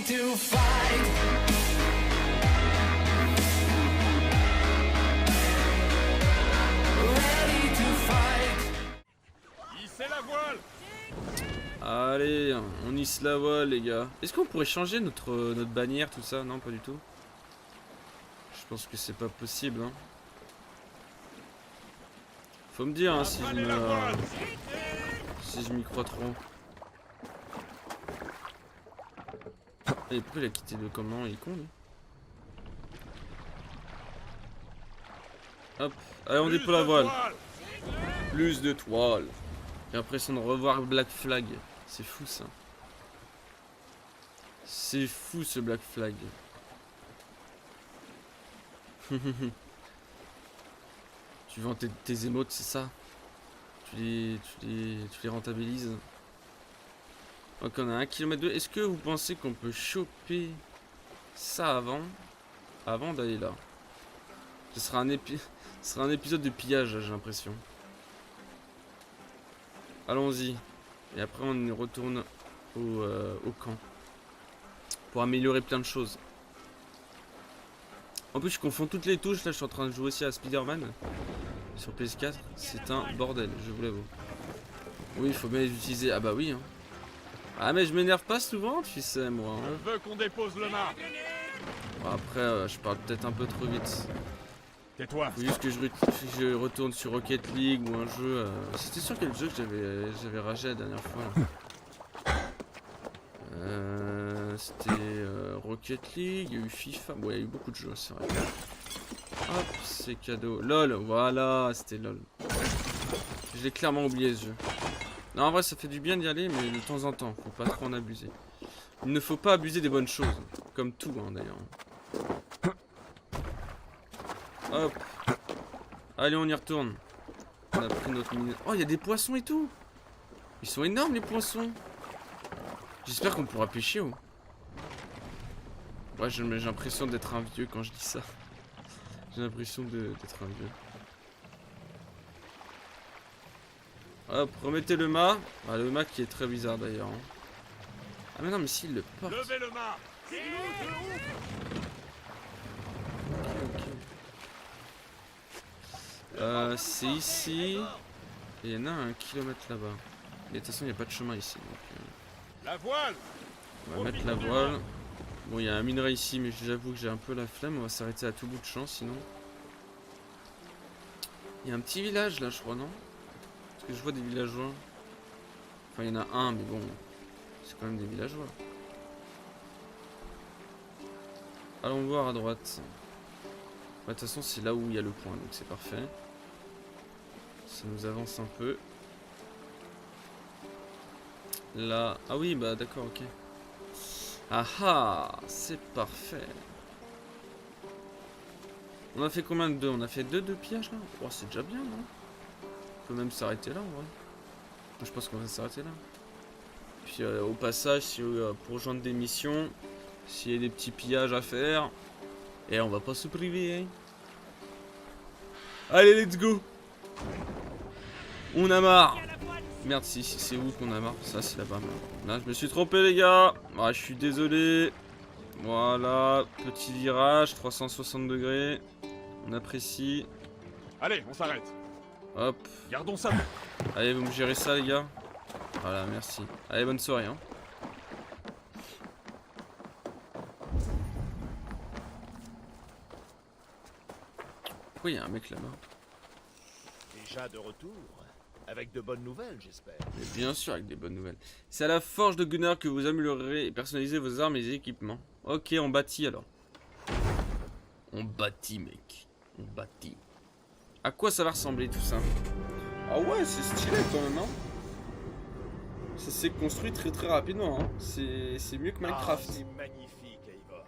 Ready to fight. Ready to fight. Hissez la voile. Allez, on hisse la voile les gars. Est-ce qu'on pourrait changer notre bannière, tout ça? Non, pas du tout. Je pense que c'est pas possible. Hein. Faut me dire hein, si je m'y crois trop. Et pourquoi il a quitté le commandant? Il est con lui. Hop, allez on déploie la voile. Plus de toile. J'ai l'impression de revoir Black Flag. C'est fou ça. C'est fou ce Black Flag. Tu vends tes émotes, c'est ça? Tu les rentabilises. Donc on a 1 km. Est-ce que vous pensez qu'on peut choper ça avant d'aller là? Ce sera un épisode de pillage, j'ai l'impression. Allons-y. Et après on retourne au camp. Pour améliorer plein de choses. En plus je confonds toutes les touches. Là je suis en train de jouer aussi à Spider-Man. Sur PS4. C'est un bordel, je vous l'avoue. Oui, il faut bien les utiliser. Ah bah oui. Hein. Ah mais je m'énerve pas souvent, tu sais moi. Hein. Je veux qu'on dépose le mât. Bon, après je parle peut-être un peu trop vite. Tais-toi. Faut juste que je retourne sur Rocket League ou un jeu. C'était sur quel jeu que j'avais ragé la dernière fois là. C'était Rocket League, il y a eu FIFA. Bon, il y a eu beaucoup de jeux, c'est vrai. Hop, c'est cadeau. LOL, voilà, c'était LOL. Je l'ai clairement oublié ce jeu. Non, en vrai, ça fait du bien d'y aller, mais de temps en temps, faut pas trop en abuser. Il ne faut pas abuser des bonnes choses. Comme tout, hein, d'ailleurs. Hop. Allez, on y retourne. On a pris notre mine. Oh, il y a des poissons et tout. Ils sont énormes, les poissons. J'espère qu'on pourra pêcher, oh. Ouais, j'ai l'impression d'être un vieux quand je dis ça. J'ai l'impression d'être un vieux. Hop, remettez le mât. Ah, le mât qui est très bizarre d'ailleurs. Hein. Ah mais non, mais s'il le porte. Levez le mât. Ok. C'est ici. Et il y en a 1 kilomètre là-bas. Et de toute façon, il n'y a pas de chemin ici. Donc, La voile. on va mettre la voile. Bon, il y a un minerai ici, mais j'avoue que j'ai un peu la flemme. On va s'arrêter à tout bout de champ sinon. Il y a un petit village là, je crois, non? Parce que je vois des villageois. Enfin, il y en a un, mais bon, c'est quand même des villageois. Allons voir à droite. De toute façon, c'est là où il y a le point, donc c'est parfait. Ça nous avance un peu. Là. Ah oui, bah d'accord, ok. Ah ah, c'est parfait. On a fait combien de deux? On a fait deux pillages là? Oh, c'est déjà bien, non? On peut même s'arrêter là en vrai. Je pense qu'on va s'arrêter là. Puis au passage, si, pour rejoindre des missions, s'il y a des petits pillages à faire, et on va pas se priver. Hein. Allez, let's go! On a marre! Merde, si c'est où qu'on a marre? Ça, c'est là-bas. Là, je me suis trompé, les gars. Ah, je suis désolé. Voilà, petit virage, 360 degrés. On apprécie. Allez, on s'arrête. Hop. Gardons ça. Allez, vous me gérez ça, les gars. Voilà, merci. Allez, bonne soirée. Hein. Pourquoi il y a un mec là-bas? Déjà de retour, avec de bonnes nouvelles, j'espère. Mais bien sûr, avec des bonnes nouvelles. C'est à la forge de Gunnar que vous améliorerez et personnalisez vos armes et équipements. Ok, on bâtit alors. On bâtit, mec. On bâtit. À quoi ça va ressembler tout ça? Ah ouais, c'est stylé quand même, hein. Ça s'est construit très rapidement, hein. C'est mieux que Minecraft. Ah, c'est magnifique, Eivor.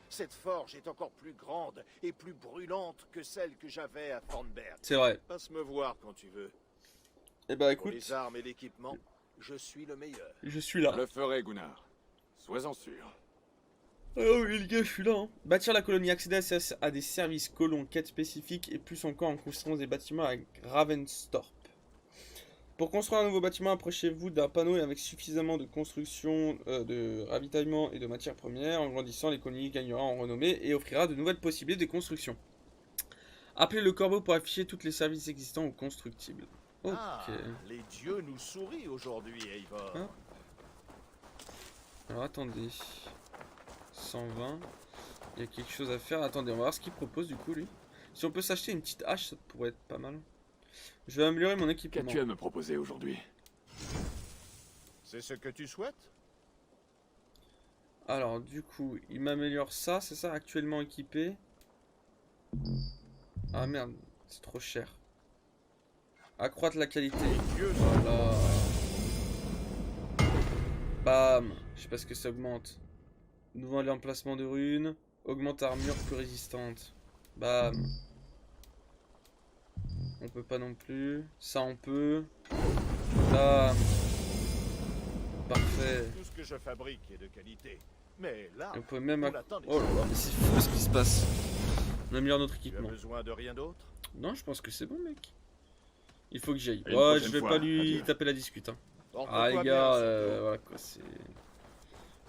Cette forge est encore plus grande et plus brûlante que celle que j'avais à Thornberg. C'est vrai. Passe me voir quand tu veux. Eh bah Pour écoute, les armes et l'équipement, je suis le meilleur. je suis là. Je le ferai, Gunnar. Sois-en sûr. Ah oui les gars, je suis là. Hein. Bâtir la colonie, accéder à des services colons, quêtes spécifiques et plus encore en construisant des bâtiments à Ravenstorp. Pour construire un nouveau bâtiment, approchez-vous d'un panneau et avec suffisamment de construction, de ravitaillement et de matières premières. En grandissant, l'économie gagnera en renommée et offrira de nouvelles possibilités de construction. Appelez le corbeau pour afficher tous les services existants ou constructibles. Ok. Ah, les dieux nous sourient aujourd'hui, Eivor. Hein? Alors attendez. 120. Il y a quelque chose à faire. Attendez, on va voir ce qu'il propose du coup lui. Si on peut s'acheter une petite hache, ça pourrait être pas mal. Je vais améliorer mon équipement. Qu'as-tu à me proposer aujourd'hui? C'est ce que tu souhaites? Alors du coup, il m'améliore ça, c'est ça, actuellement équipé. Ah merde, c'est trop cher. Accroître la qualité. Les dieux Voilà. Bam. Je sais pas ce que ça augmente. Nouveau emplacement de runes. Augmente armure plus résistante. Bam. On peut pas non plus. Ça on peut. Bam. Parfait. tout ce que je fabrique est de qualité. Mais là, On peut même... on attend des Oh là là, mais c'est fou ce qui se passe. On améliore notre tu as équipement. besoin de rien d'autre? Non, je pense que c'est bon, mec. Il faut que j'aille. Et une Ouais, prochaine je vais fois, pas lui adieu. taper la discute. Hein. Porte-toi Ah, les bien, gars, Sergio. voilà quoi, c'est...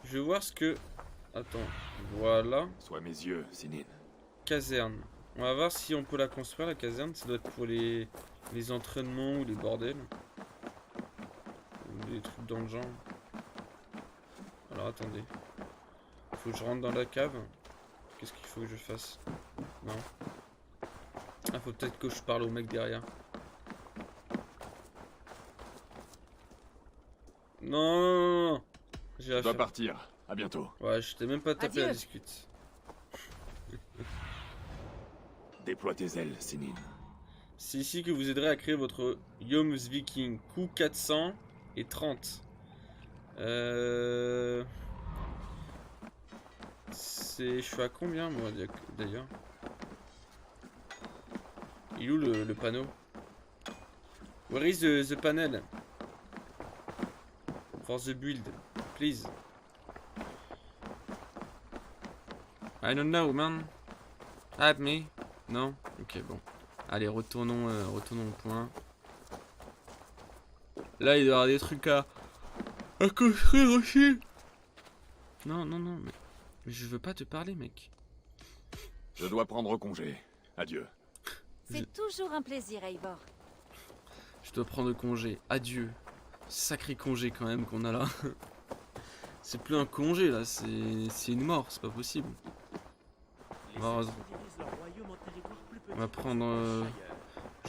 Je vais voir ce que... Attends, voilà. Sois mes yeux, Sinine. Caserne. On va voir si on peut la construire, la caserne. Ça doit être pour les entraînements ou les bordels. Ou des trucs dans le genre. Alors, attendez. Faut que je rentre dans la cave. Qu'est-ce qu'il faut que je fasse? Non. Ah, faut peut-être que je parle au mec derrière. Non. J'ai Je la dois flemme. partir. À bientôt. Ouais, je t'ai même pas tapé Adieu. la discute. Déploie tes ailes, Sinine. C'est ici que vous aiderez à créer votre Jomsviking. Coût 400 et 30. Je suis à combien moi d'ailleurs? Il est où le panneau? Where is the panel? For the build, please. I don't know, man. Help me. Non? Ok, bon. Allez, retournons au point. Là, il doit y avoir des trucs à construire aussi. Non, non, non, mais je veux pas te parler, mec. Je dois prendre congé. Adieu. C'est toujours un plaisir, Eivor. Je dois prendre congé. Adieu. Sacré congé quand même qu'on a là. C'est plus un congé là, c'est une mort, c'est pas possible. On va prendre...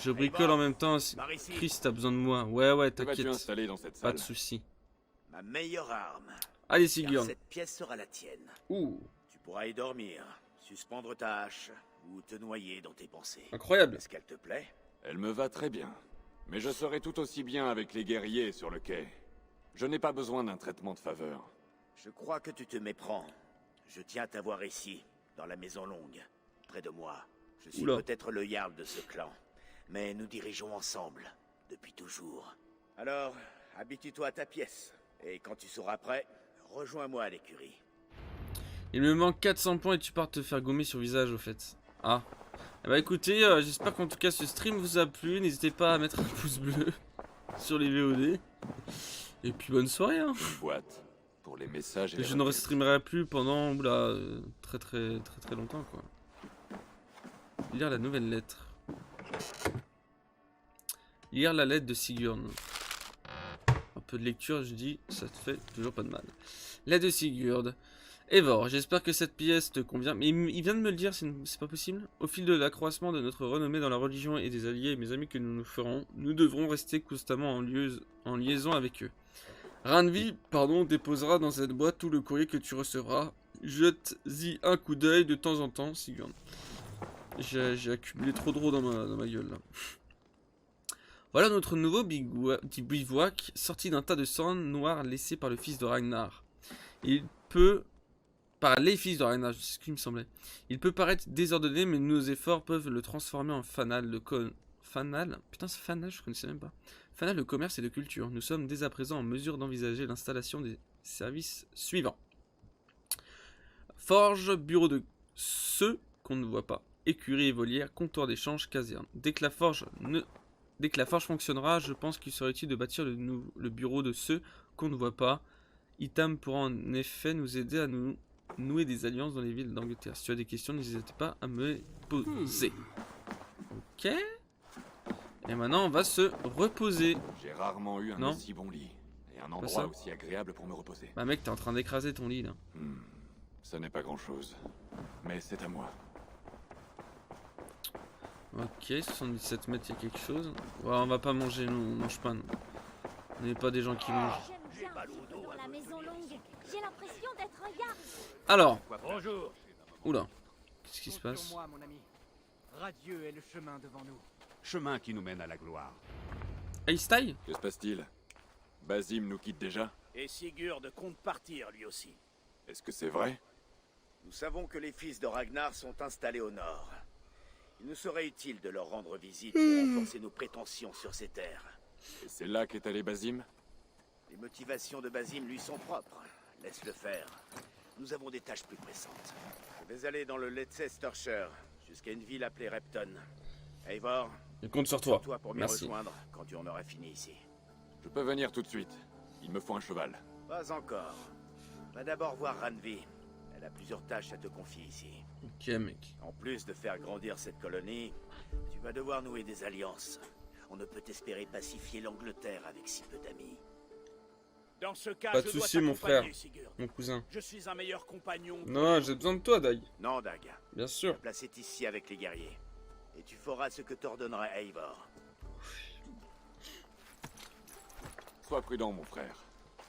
Je bricole en même temps. Par ici, Chris, t'as besoin de moi. Ouais, ouais, Que vas-tu t'inquiète. installer dans cette Pas salle? de soucis. Ma meilleure arme. Allez, Car Sigurd. cette pièce sera la tienne. Ouh, Tu pourras y dormir, suspendre ta hache ou te noyer dans tes pensées. incroyable. Est-ce qu'elle te plaît? Elle me va très bien. Mais je serai tout aussi bien avec les guerriers sur le quai. Je n'ai pas besoin d'un traitement de faveur. Je crois que tu te méprends. Je tiens à t'avoir ici, dans la maison longue, près de moi. Je suis Oula. peut-être le Jarl de ce clan, mais nous dirigeons ensemble, depuis toujours. Alors, habitue-toi à ta pièce, et quand tu seras prêt, rejoins-moi à l'écurie. Il me manque 400 points et tu pars te faire gommer sur le visage au fait. Ah. Eh bah écoutez, j'espère qu'en tout cas ce stream vous a plu. N'hésitez pas à mettre un pouce bleu sur les VOD. Et puis bonne soirée hein. Une boîte pour les messages et Et les je ne requêtes. restreamerai plus pendant oula, très longtemps quoi. Lire la nouvelle lettre. Lire la lettre de Sigurd. Un peu de lecture, je dis, ça te fait toujours pas de mal. Lettre de Sigurd. Eivor, j'espère que cette pièce te convient. Mais il vient de me le dire, c'est pas possible. Au fil de l'accroissement de notre renommée dans la religion et des alliés et mes amis que nous nous ferons, nous devrons rester constamment en liaison avec eux. Ranvi, déposera dans cette boîte tout le courrier que tu recevras. Jette-y un coup d'œil de temps en temps, Sigurd. J'ai accumulé trop de roue dans ma gueule là. Voilà notre nouveau bivouac, sorti d'un tas de sang noir laissé par le fils de Ragnar. Il peut... Par les fils de Ragnar, c'est ce qu'il me semblait. Il peut paraître désordonné, mais nos efforts peuvent le transformer en fanal. Fanal? Putain, c'est fanal, je connaissais même pas. Fanal de commerce et de culture. Nous sommes dès à présent en mesure d'envisager l'installation des services suivants. Forge, bureau de ceux qu'on ne voit pas. Écurie et volière, comptoir d'échange, caserne. Dès que la forge Dès que la forge fonctionnera, je pense qu'il serait utile de bâtir le bureau de ceux qu'on ne voit pas. Itam pourra en effet nous aider à nous nouer des alliances dans les villes d'Angleterre. Si tu as des questions, n'hésitez pas à me les poser. Ok. Et maintenant, on va se reposer. J'ai rarement eu un Non. aussi bon lit. Et un ça. endroit aussi agréable pour me reposer. Bah mec, t'es en train d'écraser ton lit là. Ce n'est pas grand-chose. Mais c'est à moi. Ok, 77 mètres, il y a quelque chose. Ouais, on va pas manger, nous, on mange pas, nous. On n'est pas des gens qui mangent. J'aime bien vivre dans la maison longue. J'ai l'impression d'être un Yarn. Alors, Bonjour. oula, qu'est-ce qui se passe? Moi, mon ami. Radieux est le chemin devant nous. Chemin qui nous mène à la gloire. Ice Style? Que se passe-t-il? Basim nous quitte déjà? Et Sigurd compte partir lui aussi. Est-ce que c'est vrai? Nous savons que les fils de Ragnar sont installés au nord. Il nous serait utile de leur rendre visite pour renforcer nos prétentions sur ces terres. Et c'est là qu'est allé Basim? Les motivations de Basim lui sont propres. Laisse-le faire. Nous avons des tâches plus pressantes. Je vais aller dans le Leicestershire, jusqu'à une ville appelée Repton. Eivor, Je compte sur toi. toi pour m'y Merci. rejoindre quand tu en auras fini ici. Je peux venir tout de suite. Il me faut un cheval. Pas encore. Va d'abord voir Ranvi. Elle a plusieurs tâches à te confier ici. Ok, mec. En plus de faire grandir cette colonie, tu vas devoir nouer des alliances. On ne peut espérer pacifier l'Angleterre avec si peu d'amis. Dans ce cas, Pas de je dois soucis, mon t'accompagner, frère. Sigurd. Mon cousin. Je suis un meilleur compagnon. Non, j'ai besoin de toi, Dag. Non, Dag. Bien sûr. La place est ici avec les guerriers. Et tu feras ce que t'ordonnera Eivor. Sois prudent, mon frère.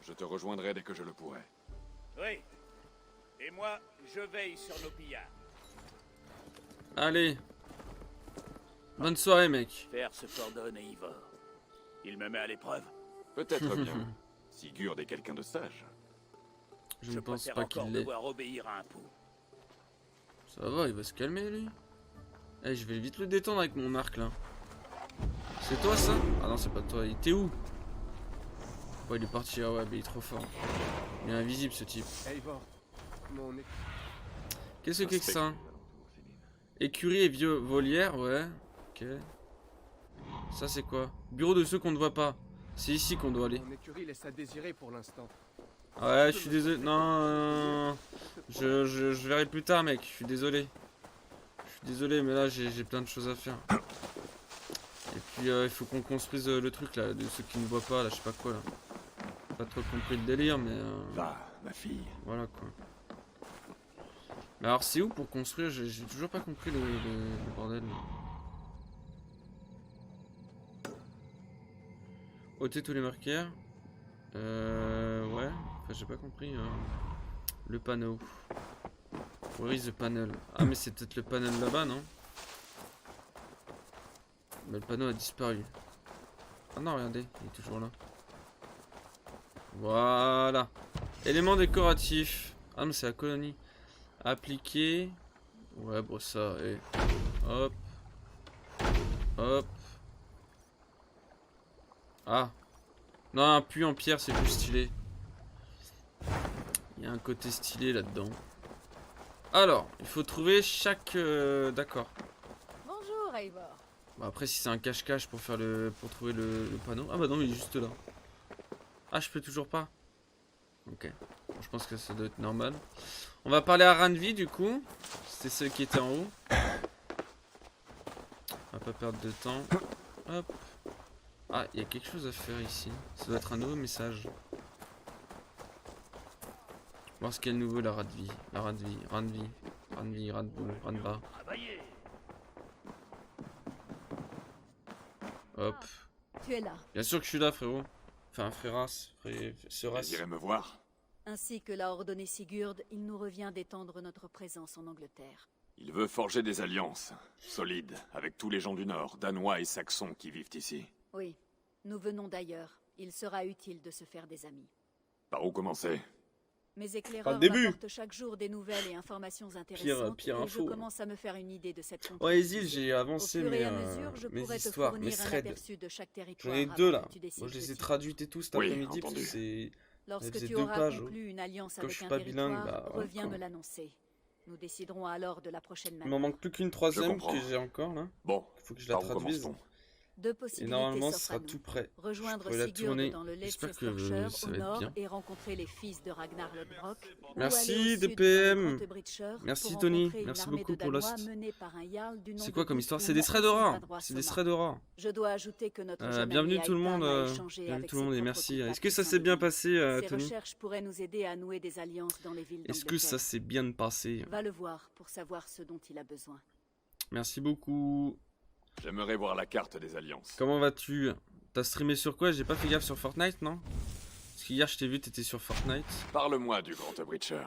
Je te rejoindrai dès que je le pourrai. Oui. Et moi, je veille sur nos pillards. Allez. Bonne soirée, mec. Faire ce qu'ordonne Eivor. Il me met à l'épreuve. Peut-être bien. Sigurd est quelqu'un de sage. Je ne pense préfère pas encore qu'il l'est. devoir obéir à un pou. Ça va, il va se calmer, lui. Eh, je vais vite le détendre avec mon arc, là. C'est toi, ça? Ah non, c'est pas toi. Il était où? Oh, il est parti. Ah ouais, mais il est trop fort. Il est invisible, ce type. Eivor, mon é- Qu'est-ce que c'est que ça? Écurie et vieux volière, ouais. Ok. Ça, c'est quoi? Bureau de ceux qu'on ne voit pas. C'est ici qu'on doit aller. mon écurie laisse à désirer pour l'instant. Ouais, je suis désolé. Non. Je verrai plus tard, mec. Je suis désolé. Je suis désolé, mais là, j'ai plein de choses à faire. Et puis, il faut qu'on construise le truc, là, de ceux qui ne voient pas, là, je sais pas quoi, là. Pas trop compris le délire, mais... Va, ma fille. Voilà, quoi. Mais alors, c'est où pour construire? J'ai toujours pas compris le bordel. Ôter tous les marqueurs. Ouais. Enfin, j'ai pas compris. Le panneau. Where is the panel? Ah, mais c'est peut-être le panel là-bas, non? Mais le panneau a disparu. Ah non, regardez, il est toujours là. Voilà. Élément décoratif. Ah, mais c'est la colonie. Appliquer. Ouais, bon, ça, et... Hop. Hop. Ah. Non, un puits en pierre, c'est plus stylé. Il y a un côté stylé là-dedans. Alors, il faut trouver chaque... D'accord. Bonjour, Eivor. Bon, après, si c'est un cache-cache pour faire pour trouver le panneau... Ah bah non, il est juste là. Ah, je peux toujours pas. Ok. Bon, je pense que ça doit être normal. On va parler à Ranvi, du coup. C'était ceux qui étaient en haut. On va pas perdre de temps. Hop. Ah, il y a quelque chose à faire ici. Ça doit être un nouveau message. Voir ce qu'il y a de nouveau, la Ranvi. La Ranvi. Ranva. Hop. Tu es là, Bien sûr que je suis là, frérot. Enfin, fréras. Seras. Désirez me voir? ainsi que l'a ordonné Sigurd, il nous revient d'étendre notre présence en Angleterre. Il veut forger des alliances solides avec tous les gens du Nord, Danois et Saxons qui vivent ici. Oui, nous venons d'ailleurs. Il sera utile de se faire des amis. Par où commencer? Mes éclaireurs début. m'apportent chaque jour des nouvelles et informations intéressantes. pire et info. je commence à me faire une idée de cette contrée. Ouais, Isil, j'ai Au avancé fur et mes, à mesure, je mes pourrais te histoires, mes fournir un threads. aperçu de chaque J'en territoire. ai avant deux que là. tu décides Moi, je les ai le tien. traduites et tout cet Oui, après-midi parce que entendu. c'est. Lorsque faisait tu 2 auras pages, conclu une alliance Comme avec je suis un pas bilingue, territoire, bah, reviens quoi. me l'annoncer. Nous déciderons alors de la prochaine Il m'en manœuvre. manque plus qu'une troisième comprends. que j'ai encore là. Bon, Il faut que je la par où traduise. commence-t-on? Deux Et possibilités normalement, ce s'offrent sera à nous. tout prêt. Rejoindre Je pourrais la Sigurd tourner. dans le J'espère que Leicester ça au va être nord bien. et rencontrer les fils de Ragnar Lodbrok. Merci, ou aller au sud DPM. dans le Grotebridger Merci, pour Tony. rencontrer une Merci armée beaucoup de pour Danois Lost. menée par un jarl du nom C'est de quoi comme histoire? C'est Guthrum des threads et son d'aura. bras droit C'est des Soma. threads d'aura. Je dois ajouter que notre jeune Bienvenue ami tout le Aïdan monde. a échangé Bienvenue avec tout le ses monde et propres merci. contacts Est-ce que ça au sein s'est des bien villes. passé, Ces Tony? recherches pourraient nous aider à nouer des alliances dans les villes Est-ce que ça d'Angleterre. s'est bien passé? Va le voir pour savoir ce dont il a besoin. Merci beaucoup. J'aimerais voir la carte des alliances. Comment vas-tu? T'as streamé sur quoi? J'ai pas fait gaffe sur Fortnite, non? Parce qu'hier je t'ai vu, t'étais sur Fortnite. Parle-moi du Grand Breacher.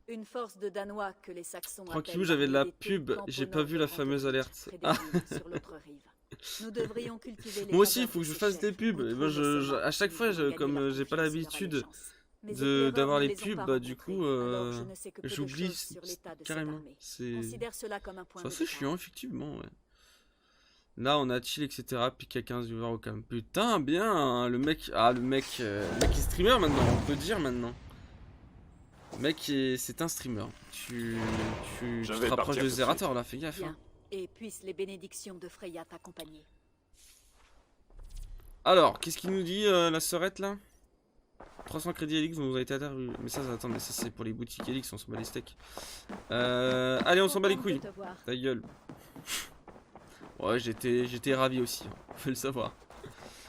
Une force de Danois que les Saxons Tranquillou, appellent j'avais de la l'Armée pub, d'été, campe j'ai au pas nord vu de la fameuse Grotebridge, alerte. près des Ah. dunes, sur l'autre rive. Nous devrions cultiver les Moi aussi, il faveurs faut que de je ces fasse des chefs, pubs. Et moi, outre Soma, à chaque qui fois, vont gagner comme leur j'ai pas confiance et leur l'habitude allégeance. Mes éclaireurs d'avoir ne les les ont pubs, pas bah du rencontrés, coup, alors je ne sais que peu de j'oublie choses sur l'état de cette carrément. armée. C'est Considère cela comme un point de assez départ. chiant, effectivement. Ouais. Là, on a chill, etc. Pique à 15 viewers au cam. Putain, bien, hein, le mec. Ah, le mec est streamer maintenant, on peut dire maintenant. Mec, c'est un streamer. Tu Je te vais rapproches partir de tout de Zerator là, fais gaffe. Bien. Hein. Et puissent les bénédictions de Freya t'accompagner. Alors, qu'est-ce qu'il nous dit la sœurette là? 300 crédits Elix, vous nous avez été atterru. Mais ça, attendez, ça c'est pour les boutiques Elix, on s'en bat les steaks. Allez, on s'en bat les couilles. Ta gueule. Ouais, j'étais ravi aussi, hein. Faut le savoir.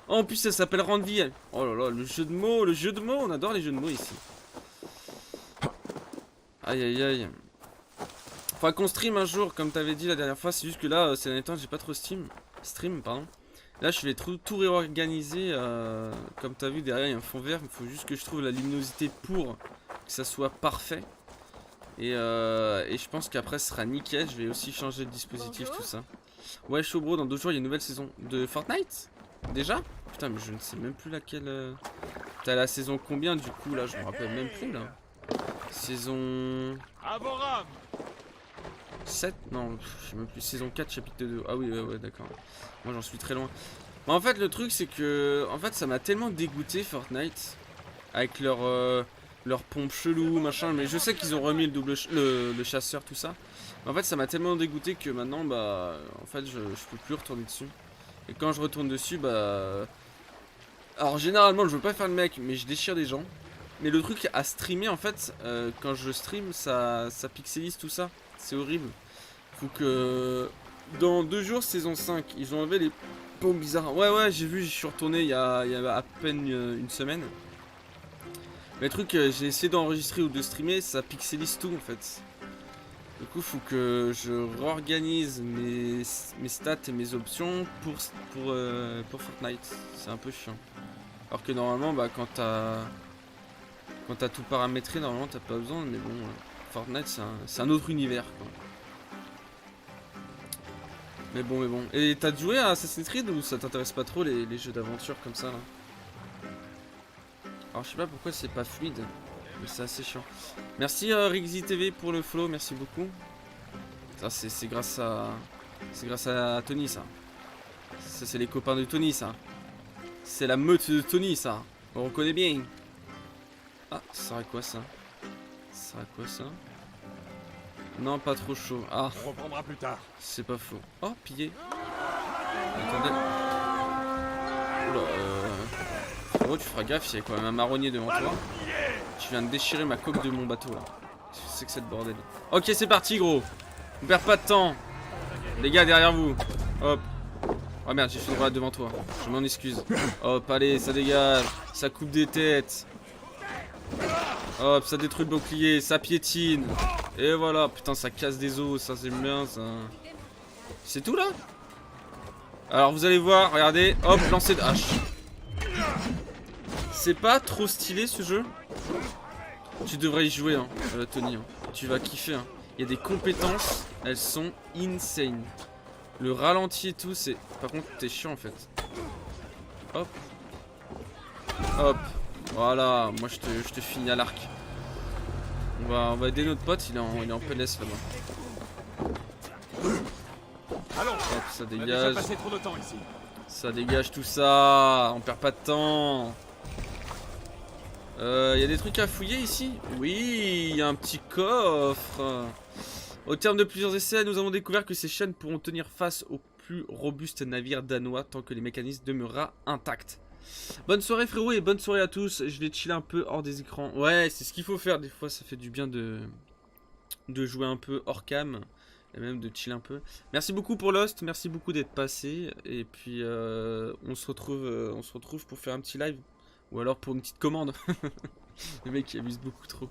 Oh, en plus, ça s'appelle Randvi. Oh là là, le jeu de mots, on adore les jeux de mots ici. Aïe aïe aïe. Faudra qu'on stream un jour, comme t'avais dit la dernière fois. C'est juste que là, ces derniers temps, j'ai pas trop stream, pardon. Là, je vais tout réorganiser. Comme t'as vu, derrière, il y a un fond vert. Il faut juste que je trouve la luminosité pour que ça soit parfait. Et je pense qu'après, ce sera nickel. Je vais aussi changer de dispositif, tout ça. Ouais, chaud bro, dans 2 jours, il y a une nouvelle saison de Fortnite. Déjà? Putain, mais je ne sais même plus laquelle. T'as la saison combien du coup là? Je me rappelle même plus là. Saison 7? Non, je sais même plus. Saison 4, chapitre 2. Ah oui, ouais, d'accord. Moi j'en suis très loin. Mais en fait, le truc c'est que. En fait, ça m'a tellement dégoûté Fortnite. Avec leur pompe chelou, machin. Mais je sais qu'ils ont remis le chasseur, tout ça. Mais en fait, ça m'a tellement dégoûté que maintenant, bah. En fait, je peux plus retourner dessus. Et quand je retourne dessus, bah. Alors, généralement, je veux pas faire le mec, mais je déchire des gens. Mais le truc à streamer, en fait, quand je stream, ça pixelise tout ça. C'est horrible. Faut que. Dans 2 jours, saison 5, ils ont enlevé les pompes bizarres. Ouais, j'ai vu, j'y suis retourné il y a à peine une semaine. Mais le truc, j'ai essayé d'enregistrer ou de streamer, ça pixelise tout en fait. Du coup, faut que je réorganise mes stats et mes options pour Fortnite. C'est un peu chiant. Alors que normalement, bah, quand t'as tout paramétré, normalement t'as pas besoin. Mais bon, Fortnite c'est un autre univers quoi. Mais bon. Et t'as joué à Assassin's Creed ou ça t'intéresse pas trop les jeux d'aventure comme ça là? Alors je sais pas pourquoi c'est pas fluide. Mais c'est assez chiant. Merci Rixi TV pour le follow, merci beaucoup. Ça c'est grâce à Tony ça. Ça c'est les copains de Tony ça. C'est la meute de Tony ça. On reconnaît bien. Ah, ça sert à quoi ça? Ça sert à quoi ça? Non, pas trop chaud. Ah, On reprendra plus tard. c'est pas faux. Oh, pillé. Attendez. Oula, frérot, tu feras gaffe, il y a quand même un marronnier devant toi. Tu viens de déchirer ma coque de mon bateau là. Qu'est-ce que c'est que cette bordel? Ok, c'est parti, gros. On perd pas de temps. Les gars, derrière vous. Hop. Oh merde, j'ai fait une roulade devant toi. Je m'en excuse. Hop, allez, ça dégage. Ça coupe des têtes. Hop, ça détruit le bouclier. Ça piétine. Et voilà. Putain, ça casse des os. Ça, c'est bien, ça. C'est tout là? Alors, vous allez voir. Regardez. Hop, lancer de hache. C'est pas trop stylé ce jeu. Tu devrais y jouer, hein, Tony. Hein. Tu vas kiffer. Hein. Il y a des compétences. Elles sont insane. Le ralenti et tout, c'est... Par contre, t'es chiant en fait. Hop. Hop. Voilà, moi je te finis à l'arc. On va aider notre pote, il est en PLS là-bas. Allons. Hop, ça On a déjà dégage. passé trop de temps ici. Ça dégage tout ça. On perd pas de temps. Il y a des trucs à fouiller ici? Oui, il y a un petit coffre. Au terme de plusieurs essais, nous avons découvert que ces chaînes pourront tenir face aux plus robuste navire danois tant que les mécanismes demeurera intacts. Bonne soirée frérot et bonne soirée à tous. Je vais chiller un peu hors des écrans. Ouais, c'est ce qu'il faut faire. Des fois, ça fait du bien de jouer un peu hors cam. Et même de chiller un peu. Merci beaucoup pour Lost. Merci beaucoup d'être passé. Et puis, on se retrouve pour faire un petit live. Ou alors pour une petite commande. Le mec qui abuse beaucoup trop.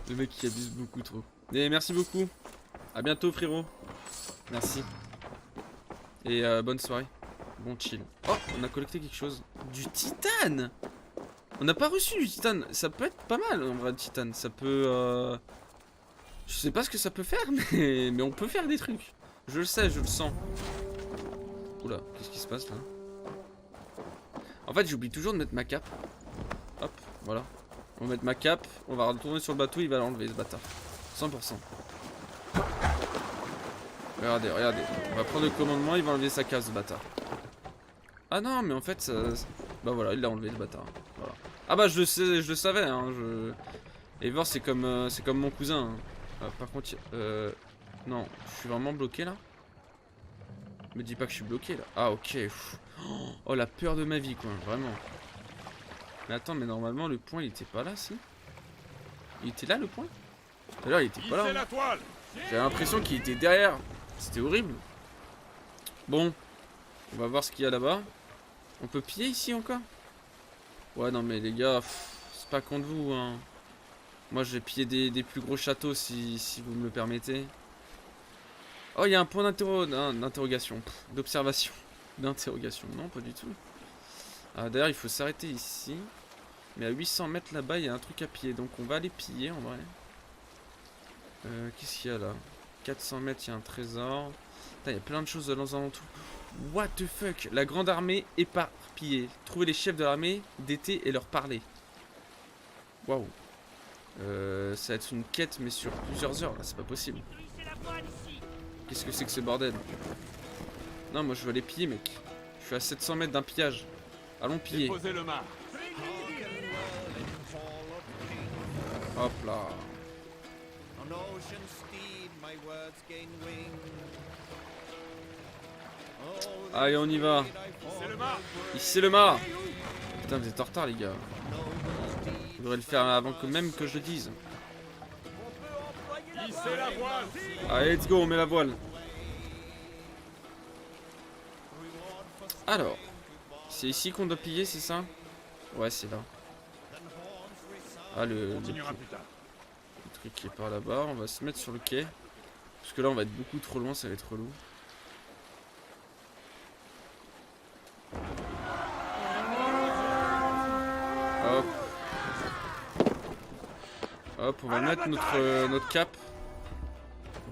Le mec qui abuse beaucoup trop. Et merci beaucoup. À bientôt frérot. Merci. Et bonne soirée. Bon chill. Oh, on a collecté quelque chose. Du titane. On n'a pas reçu du titane. Ça peut être pas mal en vrai, titane. Ça peut... Je sais pas ce que ça peut faire, mais on peut faire des trucs. Je le sais, je le sens. Oula, qu'est-ce qui se passe là? En fait, j'oublie toujours de mettre ma cape. Hop, voilà. On va mettre ma cape. On va retourner sur le bateau, il va l'enlever ce bâtard. 100%. Regardez, regardez. On va prendre le commandement, il va enlever sa case ce bâtard. Ah non, mais en fait, ça... Bah voilà, il l'a enlevé, le bâtard. Voilà. Ah bah je le savais, hein. Eivor, c'est comme mon cousin. Hein. Par contre, non, je suis vraiment bloqué là. Me dis pas que je suis bloqué là. Ah ok. Oh la peur de ma vie quoi, vraiment. Mais attends, mais normalement le point il était pas là, si? Il était là le point? Tout à l'heure il était pas là. Hein. J'avais l'impression qu'il était derrière. C'était horrible. Bon, on va voir ce qu'il y a là-bas. On peut piller ici encore? Ouais non mais les gars, c'est pas contre vous hein. Moi je vais piller des plus gros châteaux si vous me le permettez. Oh il y a un point d'interrogation, d'observation, d'interrogation, non pas du tout. Ah d'ailleurs il faut s'arrêter ici. Mais à 800 mètres là-bas il y a un truc à piller, donc on va aller piller en vrai. Qu'est-ce qu'il y a là? 400 mètres il y a un trésor. Putain, il y a plein de choses dans les alentours. What the fuck? La grande armée éparpillée. Trouver les chefs de l'armée d'été et leur parler. Waouh. Ça va être une quête mais sur plusieurs heures là, c'est pas possible. Qu'est-ce que c'est que ce bordel? Non moi je veux aller piller mec. Je suis à 700 mètres d'un pillage. Allons piller. Déposez le mât. Hop là. Allez on y va. Ici le mât. Putain vous êtes en retard les gars. Je devrais le faire avant que même que je le dise. Allez let's go, on met la voile. Alors, c'est ici qu'on doit piller, c'est ça? Ouais c'est là. Ah le truc qui est par là-bas, on va se mettre sur le quai. Parce que là on va être beaucoup trop loin, ça va être relou. Hop. Hop, on va mettre notre cape.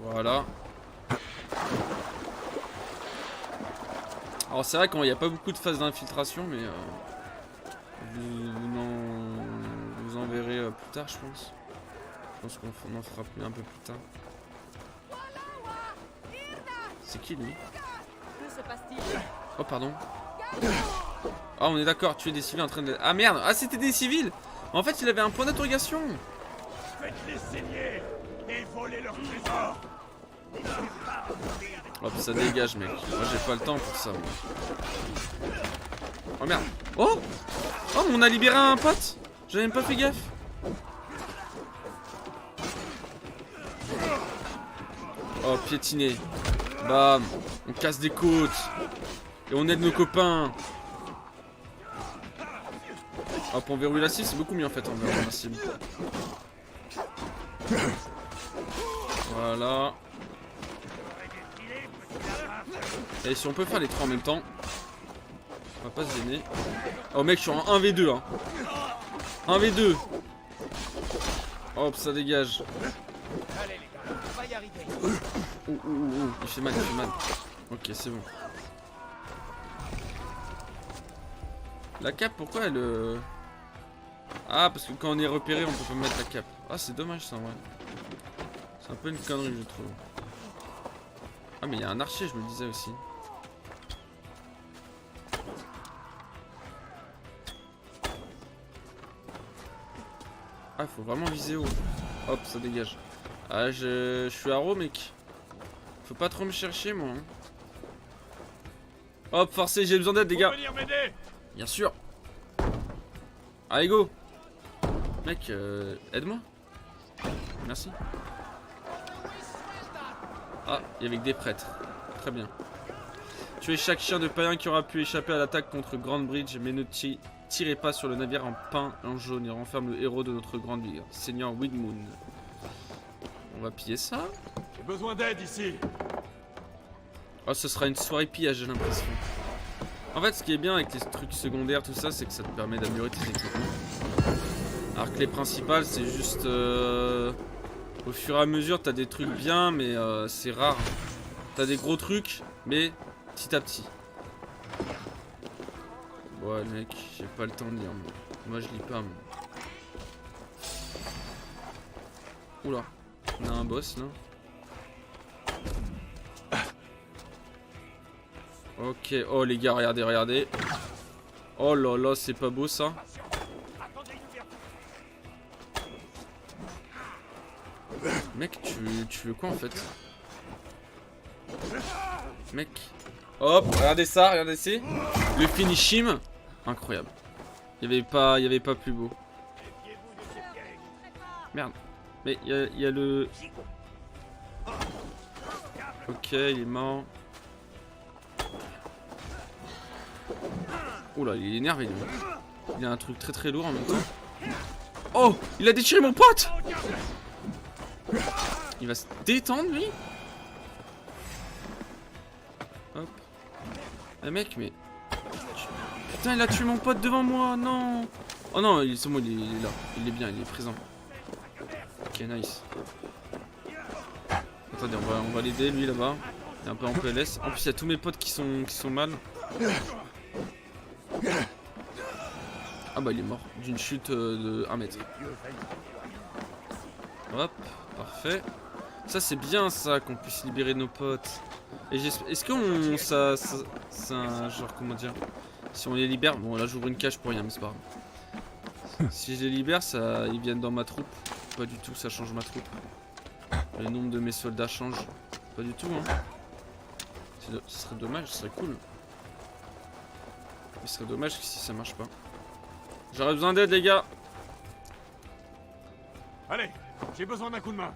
Voilà. Alors c'est vrai qu'il n'y a pas beaucoup de phases d'infiltration, mais vous en verrez plus tard, je pense. Je pense qu'on en fera un peu plus tard. C'est qui lui? Oh pardon. Ah on est d'accord, tuer des civils en train de... Ah merde, ah c'était des civils. En fait il avait un point d'interrogation. Faites-les saigner et volez leur trésor. Hop ça dégage mec. Moi j'ai pas le temps pour ça. Moi. Oh merde. Oh. Oh on a libéré un pote. J'avais même pas fait gaffe. Oh piétiné. Bam. On casse des côtes. Et on aide nos copains. Hop on verrouille la cible, c'est beaucoup mieux en fait en verrouillant la cible. Voilà. Et si on peut faire les trois en même temps, on va pas se gêner. Oh mec je suis en 1v2 hein. 1v2. Hop ça dégage. Il fait mal, il fait mal. Ok c'est bon. La cape pourquoi elle... Ah parce que quand on est repéré on peut pas mettre la cape. Ah c'est dommage ça en vrai. C'est un peu une connerie je trouve. Ah mais il y a un archer je me le disais aussi. Ah faut vraiment viser haut. Hop ça dégage. Ah je suis haro mec. Faut pas trop me chercher moi. Hein. Hop, forcé, j'ai besoin d'aide, les Faut gars. venir m'aider. Bien sûr. Allez, go. Mec, aide-moi. Merci. Ah, il y avait que des prêtres. Très bien. Tuez chaque chien de païen qui aura pu échapper à l'attaque contre Grand Bridge, mais ne tirez pas sur le navire en peint en jaune. Il renferme le héros de notre grande ville, Seigneur Wigmoon. On va piller ça. J'ai besoin d'aide ici. Oh, ce sera une soirée pillage, j'ai l'impression. En fait, ce qui est bien avec les trucs secondaires, tout ça, c'est que ça te permet d'améliorer tes équipements. Alors que les principales, c'est juste... au fur et à mesure, t'as des trucs bien, mais c'est rare. T'as des gros trucs, mais petit à petit. Ouais, mec, j'ai pas le temps de lire. Moi, je lis pas, moi. Oula, on a un boss, là. Ok, oh les gars, regardez, regardez. Oh là là, c'est pas beau ça. Mec, tu veux quoi en fait? Mec. Hop, regardez ça, regardez ici. Le finishim. Incroyable. Il y avait pas plus beau. Merde. Mais il y a le... Ok, il est mort. Oula, il est énervé lui. Il a un truc très très lourd en même temps. Oh, il a déchiré mon pote. Il va se détendre lui. Hop. Eh mec, mais... Putain, il a tué mon pote devant moi, non. Oh non, c'est bon, il est là. Il est bien, il est présent. Ok, nice. Attendez, on va l'aider lui là-bas. Il est un peu en PLS. En plus, il y a tous mes potes qui sont mal. Ah bah il est mort d'une chute de 1 mètre. Hop, parfait. Ça c'est bien ça qu'on puisse libérer nos potes. Et est-ce qu'on ça genre comment dire, si on les libère, bon là j'ouvre une cage pour rien mais c'est pas grave. Si je les libère, ça ils viennent dans ma troupe. Pas du tout, ça change ma troupe. Le nombre de mes soldats change. Pas du tout hein. Ce serait dommage, ce serait cool. Mais ce serait dommage si ça marche pas. J'aurais besoin d'aide les gars. Allez, j'ai besoin d'un coup de main.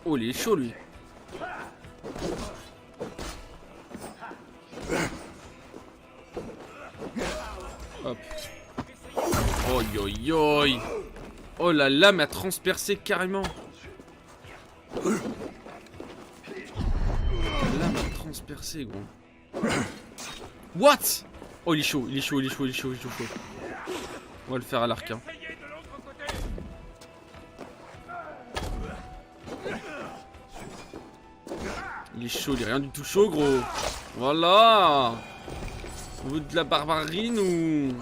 Oh il est chaud lui. Hop. Oi oi oi. Oh la lame a transpercé carrément. La lame a transpercé gros. What? Oh il est chaud, il est chaud, il est chaud, il est chaud, il est chaud. On va le faire à l'arc hein. Il est chaud, il est rien du tout chaud gros. Voilà. On veut de la barbarie nous.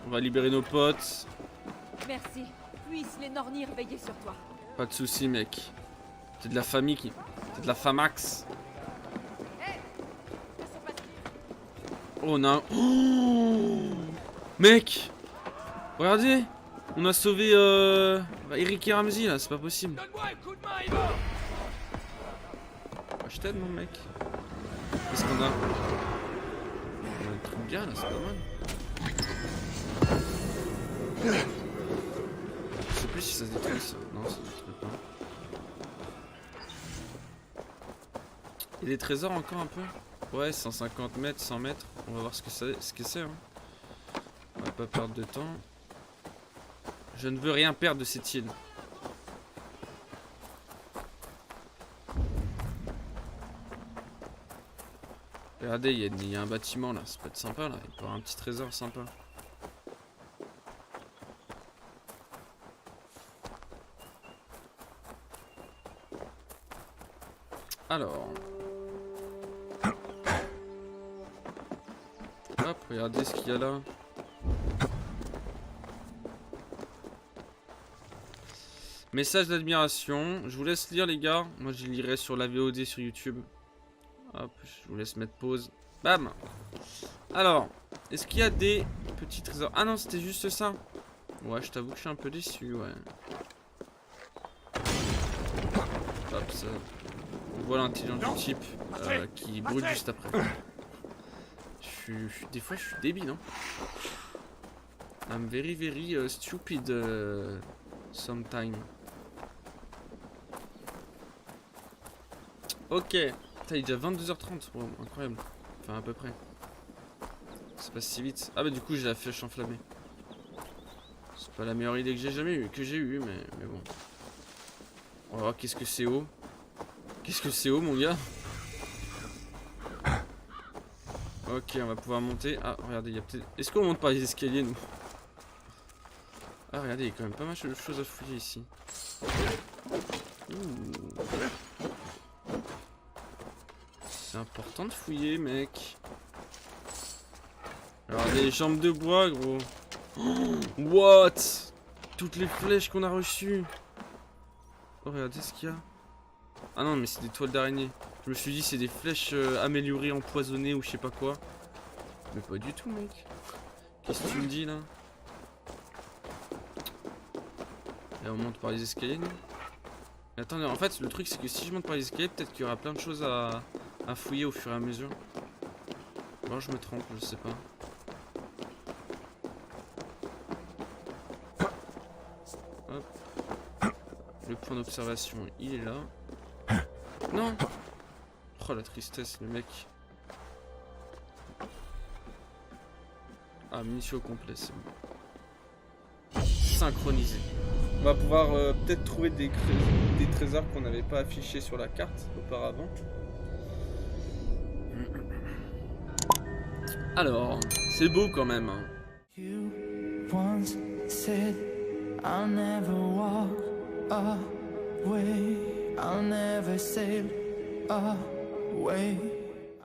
On va libérer nos potes. Merci. Puisse les Nornir veiller sur toi. Pas de soucis mec. T'es de la famille qui... T'es de la famax. Oh on a un... Oh mec. Regardez. On a sauvé Eric et Ramsey là, c'est pas possible. Je t'aide mon mec. Qu'est-ce qu'on a? On a un truc bien là, c'est pas mal. Je sais plus si ça se détruit ça. Non, ça se détruit pas. Il y a des trésors encore un peu? Ouais, 150 mètres, 100 mètres. On va voir ce que c'est. Hein. On va pas perdre de temps. Je ne veux rien perdre de cette île. Regardez, il y a un bâtiment là, ça peut être sympa là, il peut y avoir un petit trésor sympa. Alors. Hop, regardez ce qu'il y a là. Message d'admiration, je vous laisse lire les gars, moi je lirai sur la VOD sur YouTube. Hop, je vous laisse mettre pause. Bam. Alors, est-ce qu'il y a des petits trésors? Ah non, c'était juste ça. Ouais, je t'avoue que je suis un peu déçu, ouais. Hop, ça. On voit l'intelligence du type qui brûle juste après. Des fois, je suis débile, hein. I'm very, very stupid sometime. Ok. Putain, il est déjà 22h30. Wow, incroyable. Enfin, à peu près. Ça passe si vite. Ah bah du coup, j'ai la flèche enflammée. C'est pas la meilleure idée que j'ai jamais eue, mais bon. On va voir qu'est-ce que c'est haut. Qu'est-ce que c'est haut, mon gars? Ok, on va pouvoir monter. Ah, regardez, il y a peut-être... Est-ce qu'on monte par les escaliers, nous? Ah, regardez, il y a quand même pas mal de choses à fouiller ici. C'est important de fouiller, mec. Alors, des jambes de bois, gros. Oh, what? Toutes les flèches qu'on a reçues. Oh, regardez ce qu'il y a. Ah non, mais c'est des toiles d'araignée. Je me suis dit, c'est des flèches améliorées, empoisonnées ou je sais pas quoi. Mais pas du tout, mec. Qu'est-ce que tu me dis, là? Et on monte par les escaliers, nous. Mais attendez, en fait, le truc, c'est que si je monte par les escaliers, peut-être qu'il y aura plein de choses à fouiller au fur et à mesure. Alors, je me trompe, je sais pas. Hop. Le point d'observation, il est là. Non! Oh la tristesse, le mec. Ah, mission au complet, c'est bon. Synchronisé. On va pouvoir peut-être trouver des trésors qu'on n'avait pas affichés sur la carte auparavant. Alors, c'est beau quand même. Hein. You once said I'll never walk away, I'll never sail away.